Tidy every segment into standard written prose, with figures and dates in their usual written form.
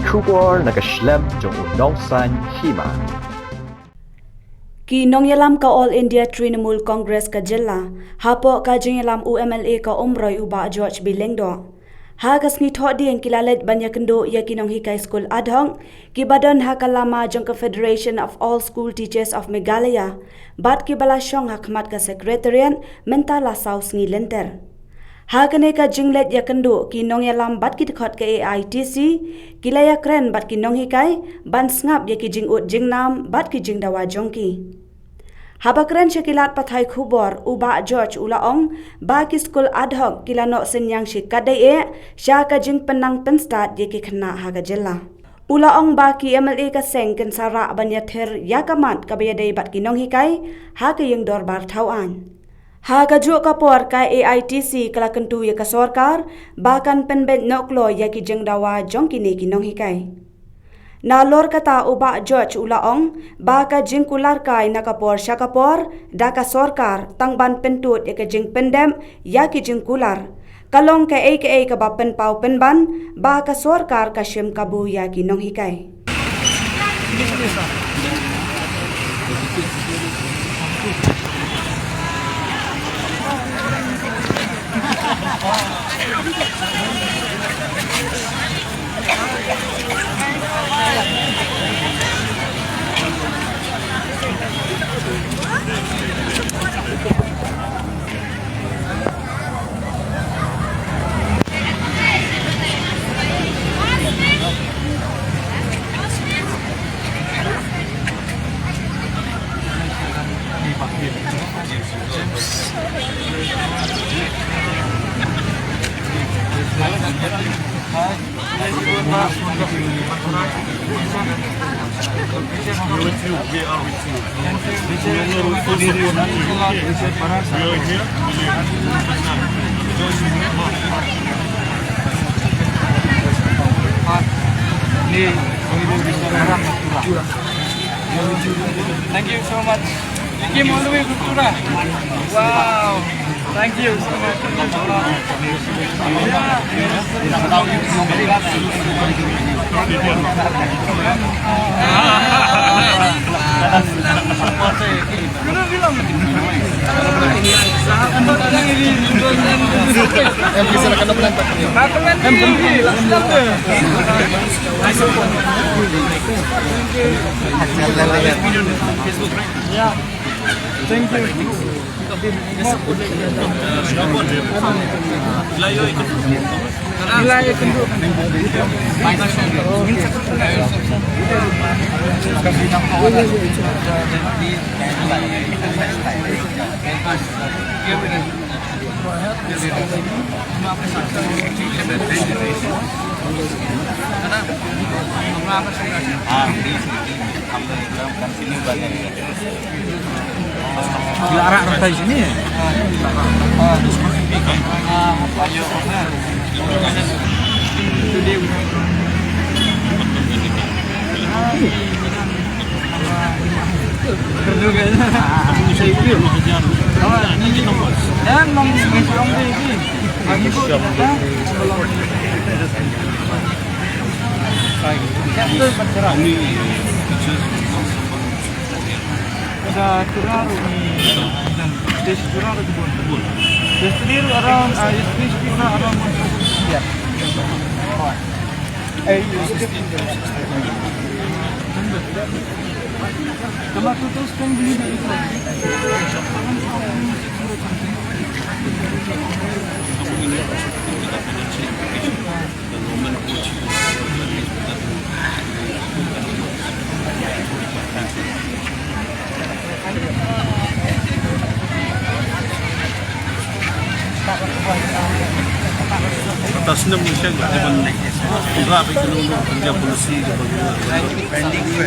Jingkular nakaslem jong unongsan Hima. Ki Nongyalam ka All India Trinamool Congress ka jilla, hapo ka Jingyalam UMLA ka Umroy uba George Bilengdo. Hagas ni thoding kilalet banyakendo ya ki Nonghikai School Adhong, ki badan hakalama jong ka Federation of All School Teachers of Meghalaya, bat ki balasong hakmat ka Secretariat mentala saus ngi lenter. Hakane ka jinglet ya kendo ki Nongyalam bat ki dekhot ka Aitc, kilaya kren bat ki Nonghikai, ban sngap ya ki jingut jingnam bat ki jingdawa jongki. Habakren syakilat pathai khubor uba George ulaong ba ki school adhok kilano senyang syikadai syaka jing penang penstat ya ki khna haga jella. Ulaong ba ki MLA ka seng ken sara banyather yakamat kabayadai bat ki Nonghikai ha ka yung dorbar thawan. Ha ka jo kapor ka Aitc kala kentu ya ka Sorkar bahkan penben noklo ya ki jengdawa jongki ni ki Nonghikai. Nalor kata uba George ulaong baka Jingkular kai nakapor syakapor daka Sorkar tangban pentut ya ka jing pendem ya ki Jingkular kalong ka aka ka bapen pau penban baka Sorkar ka Shim Kabu ya ki Nonghikai. Thank you so much. You came all the way from Tura. Wow. Thank you so much. Yeah. Thank you. Dilarang rantai sini ya? Itu dia. Kerja saya itu. Ini nomor. Dan nomor ini. Lagi bu. Itu bercerah. Ada curang ini dan desa curang ada kebun. Desa ni around around 100. Ya. Kalau tu terus kan beli dari itu. atas 6 Malaysia nggak ada enggak apa itu kerja polisi pending tu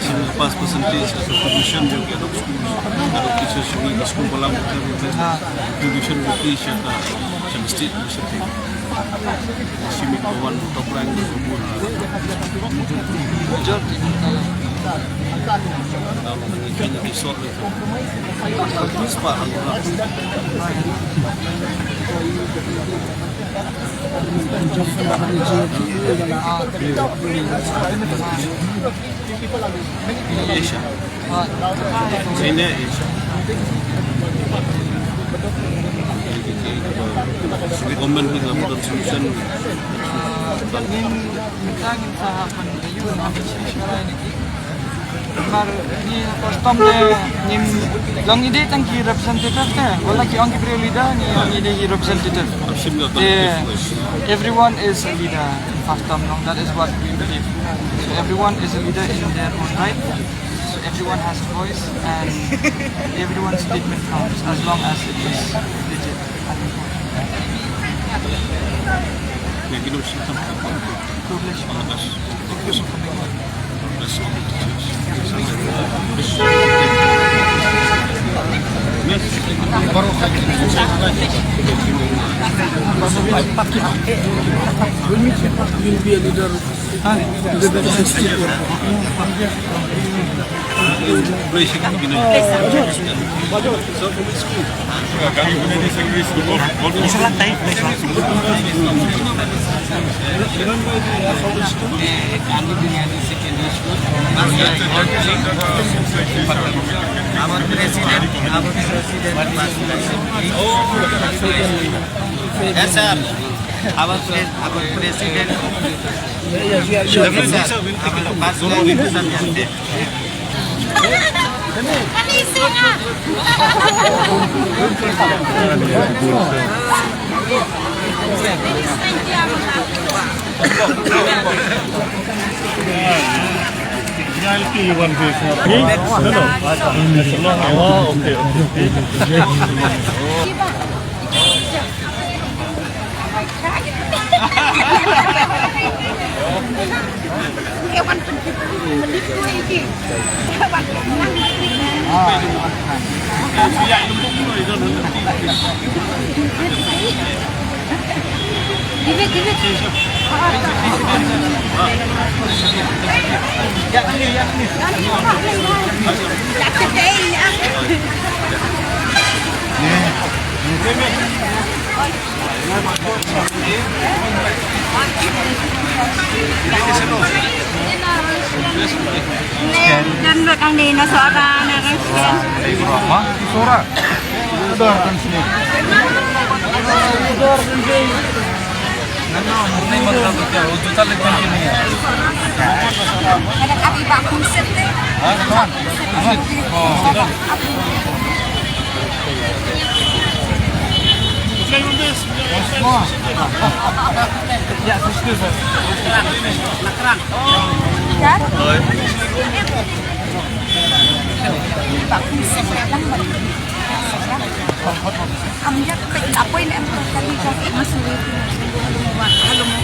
lepas percentage atau commission juga ada teachers di sekolah kolam tujuan bukti syaka mesti Shim kawan top rank semua. Nonghikai resort itu. Pak Asia. Ini Asia. Sige comment ni nga mo solution. Tangin sa hapon yun, namin siya Mar ni custom ni lang ide tang ki representative ta wala ki ang prioridad ni ang ide ki representative. Everyone is a leader in custom, no? That is what we believe. So everyone is a leader in their own right. So everyone has a voice and everyone's statement counts as long as it is legit. Our president. Yes, sir. Our president. Dan belakang ni Nasara Narasian. Sora. Udar kan sini. Ada kaki bakung set deh. Ya, susu. Dan bakung set lang. Amjad apa ini em tadi kaki masuk kalau mau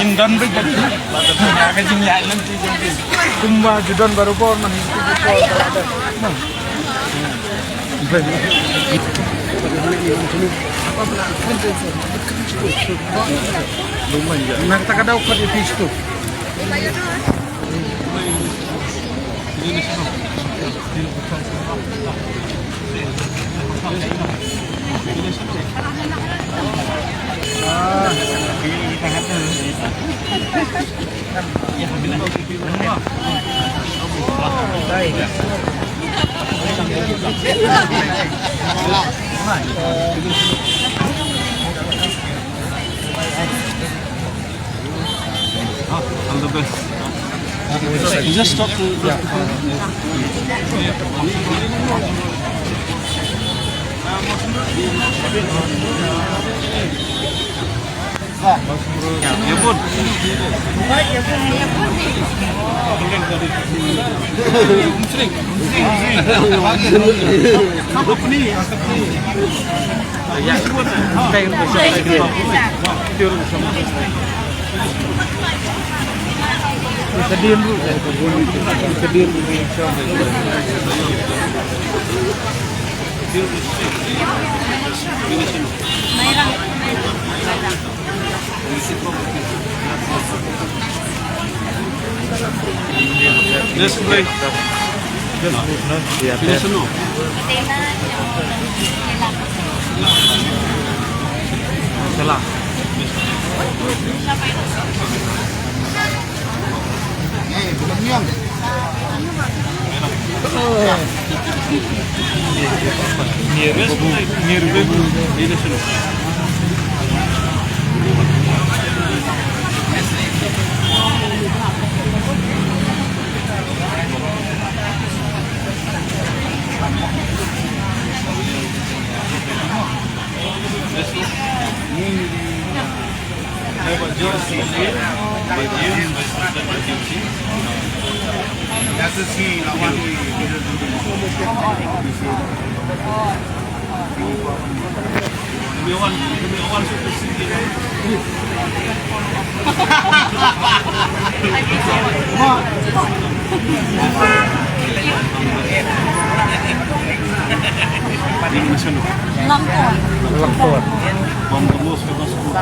Indan begitu. Kajing lain nanti jadi. Kumba judan baru pun nanti Nak tak ada ukat di situ. All the best. You just talk to Ya pun. Just play. Finish no. Salah. Finish no. One of the most famous schools.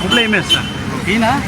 Problema essa. Hina?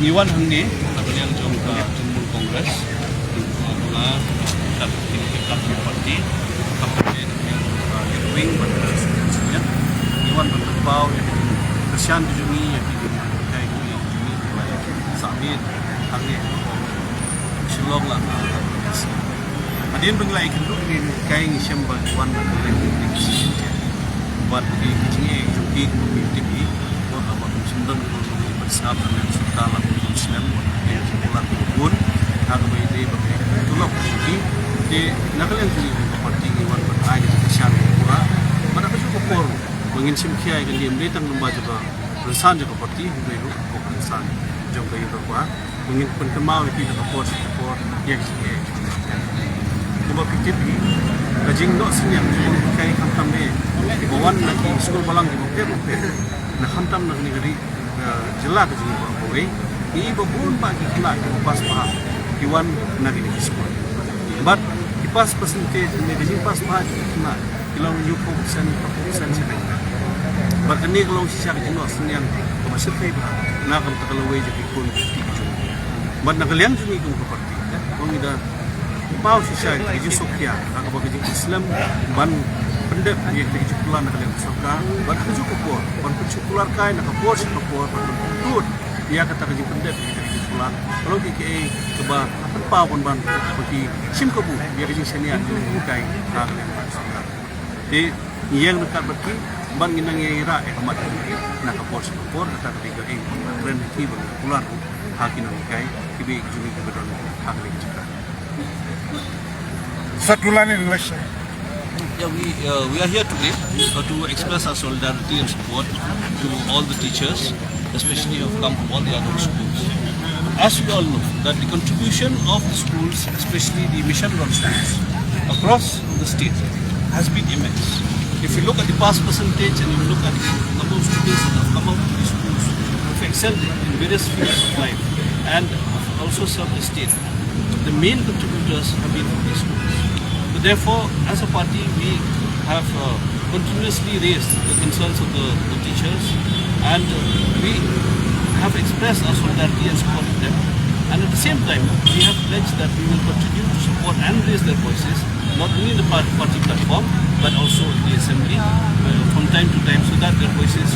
Niwan hangni yang jom ke Jingkular Kongres adalah Kabu parti kampanye yang wing pada Niwan bertebau kesian dijungi yang kayak ini mulai sabit hangni Shilong lah. Adin benglai kendu ni kain Shim Niwan buat di kecil jumpi komiti buat apa sumber bersab dengan serta lalu Muslim yang Jingkular pun harus beridi berbeda tulak jadi di negara yang jadi parti Niwan berada di kesian pura pada kecuali por mengin simkiai kan dia melihat lembaga juga bersama juga parti itu bersama juga itu apa mengin penkemau itu juga por yang coba pikir kajing dok senyap kayak hantam deh bawan lagi sekolah balang di bukit nah hantam nak negeri jelas kajing bawa ini babun pagi kelak pas paham Iwan nak ini sekolah but pas percentage negeri pas paham kena kalau yuko persen sedang but ini kalau sisa kajing dok senyap masih kayak nak kalau wajib ikut but nak kalian juga ikut parti orang ida pau sisa kerja Sorkar agak bagi Islam ban pendek yang kerja pulang nak kalian Sorkar ban kerja kupor ban Jingkular kai nak kupor tut dia kata kerja pendek kerja pulang kalau KKA coba pau ban bagi Shim Kabu dia kerja senior Nonghikai kalian Sorkar di yang dekat bagi ban ginang ira amat nak kupor kata ketiga brand kibu pulang hakin Nonghikai kibi jumi kebedon hakli juga English. Yeah, we are here today to express our solidarity and support to all the teachers, especially who come from all the other schools. As we all know, that the contribution of the schools, especially the mission-run schools across the state, has been immense. If you look at the pass percentage and you look at the number of students that have come out of these schools, have excelled in various fields of life and have also served the state, the main contributors have been from these schools. Therefore, as a party, we have continuously raised the concerns of the teachers and we have expressed our solidarity and support with them. And at the same time, we have pledged that we will continue to support and raise their voices, not only in the party platform, but also in the assembly from time to time, so that their voices